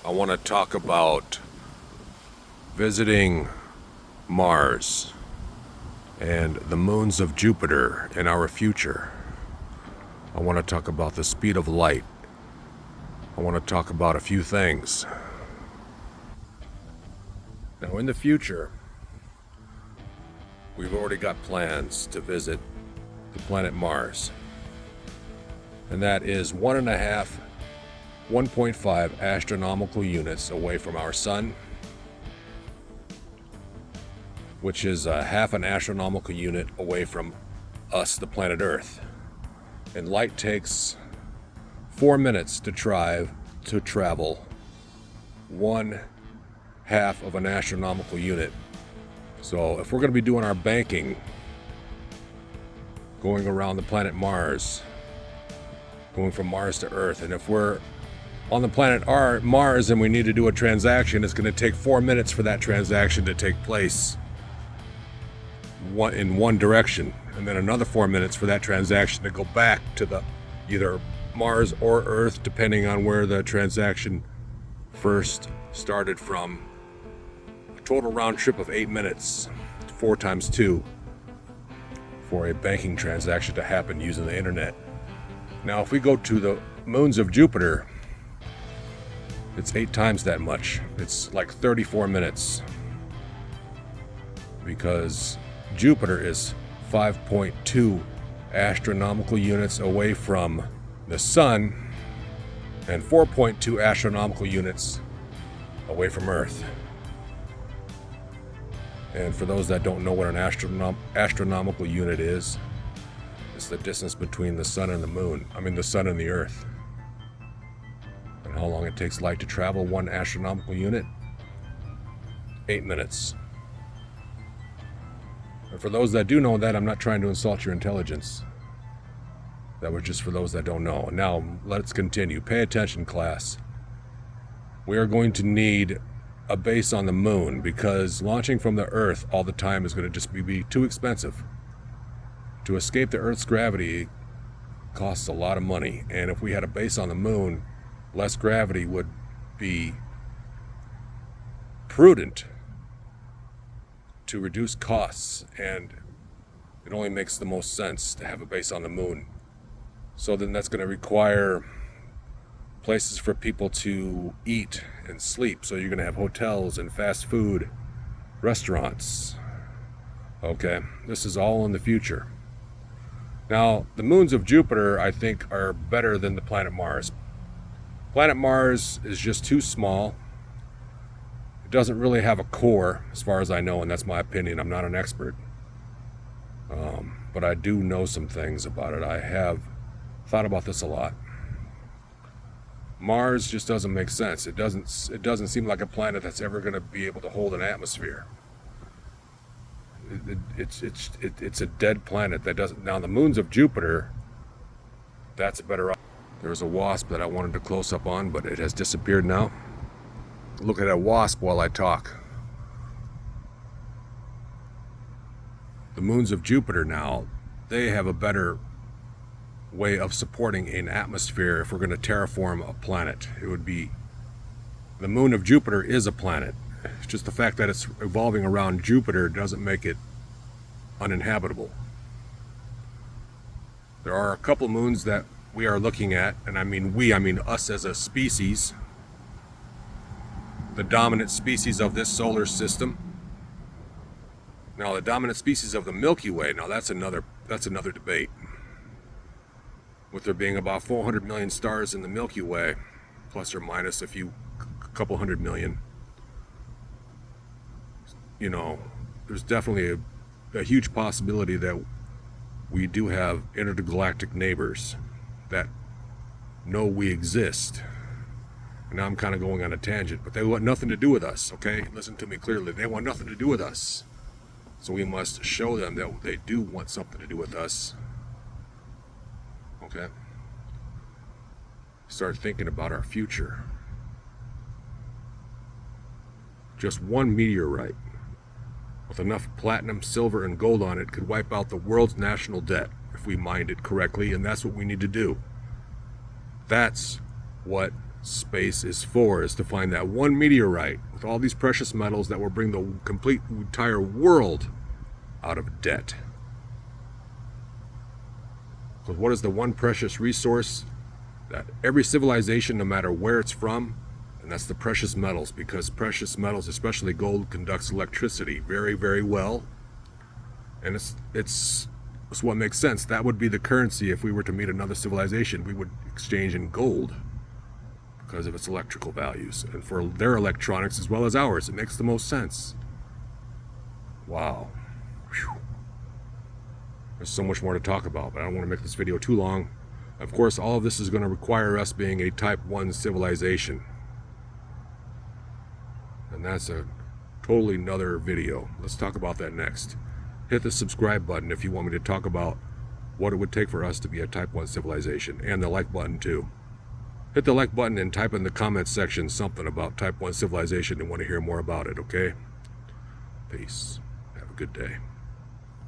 I want to talk about visiting Mars and the moons of Jupiter in our future. I want to talk about the speed of light. I want to talk about a few things. Now, in the future, we've already got plans to visit the planet Mars. And that is 1.5 astronomical units away from our sun, which is a half an astronomical unit away from us, the planet Earth. And light takes 4 minutes to travel 1/2 of an astronomical unit. So if we're going to be doing our banking going around the planet Mars, going from Mars to Earth, and if we're on the planet Mars and we need to do a transaction, it's going to take 4 minutes for that transaction to take place in one direction, and then another 4 minutes for that transaction to go back to the either Mars or Earth, depending on where the transaction first started from. A total round trip of 8 minutes, 4 times 2, for a banking transaction to happen using the internet. Now, if we go to the moons of Jupiter, it's 8 times that much. It's like 34 minutes, because Jupiter is 5.2 astronomical units away from the sun and 4.2 astronomical units away from Earth. And for those that don't know what an astronomical unit is, it's the distance between the sun and the moon. The sun and the Earth. And how long it takes light to travel 1 astronomical unit? 8 minutes. And for those that do know that, I'm not trying to insult your intelligence. That was just for those that don't know. Now, let's continue. Pay attention, class. We are going to need a base on the moon, because launching from the Earth all the time is going to just be too expensive. To escape the Earth's gravity costs a lot of money, and if we had a base on the moon, less gravity would be prudent to reduce costs, and it only makes the most sense to have a base on the moon. So then that's going to require places for people to eat and sleep. So you're going to have hotels and fast food restaurants. Okay, this is all in the future. Now, the moons of Jupiter, I think, are better than the planet Mars. Planet Mars is just too small. It doesn't really have a core, as far as I know, and that's my opinion. I'm not an expert. But I do know some things about it. I have thought about this a lot. Mars just doesn't make sense. It doesn't seem like a planet that's ever going to be able to hold an atmosphere. It's a dead planet that doesn't. Now, the moons of Jupiter, that's a better option. There was a wasp that I wanted to close up on, but it has disappeared now. Look at that wasp while I talk. The moons of Jupiter now, they have a better way of supporting an atmosphere. If we're going to terraform a planet, it would be, the moon of Jupiter is a planet. It's just the fact that it's revolving around Jupiter doesn't make it uninhabitable. There are a couple moons that we are looking at, and I mean us as a species, the dominant species of this solar system. Now, the dominant species of the Milky Way, now that's another debate. With there being about 400 million stars in the Milky Way, plus or minus a couple hundred million, there's definitely a huge possibility that we do have intergalactic neighbors that know we exist. And now I'm kind of going on a tangent, but they want nothing to do with us, okay? Listen to me clearly. They want nothing to do with us. So we must show them that they do want something to do with us. Okay? Start thinking about our future. Just one meteorite with enough platinum, silver, and gold on it could wipe out the world's national debt if we mined it correctly, and that's what we need to do. That's what space is for, is to find that one meteorite with all these precious metals that will bring the complete entire world out of debt. So what is the one precious resource that every civilization, no matter where it's from, and that's the precious metals, because precious metals, especially gold, conducts electricity very, very well. And it's what makes sense. That would be the currency if we were to meet another civilization. We would exchange in gold because of its electrical values, and for their electronics as well as ours. It makes the most sense. Wow. Whew. There's so much more to talk about, but I don't want to make this video too long. Of course, all of this is going to require us being a Type 1 civilization. And that's a totally another video. Let's talk about that next. Hit the subscribe button if you want me to talk about what it would take for us to be a Type 1 civilization, and the like button too. Hit the like button and type in the comments section something about Type 1 civilization and want to hear more about it, okay? Peace. Have a good day.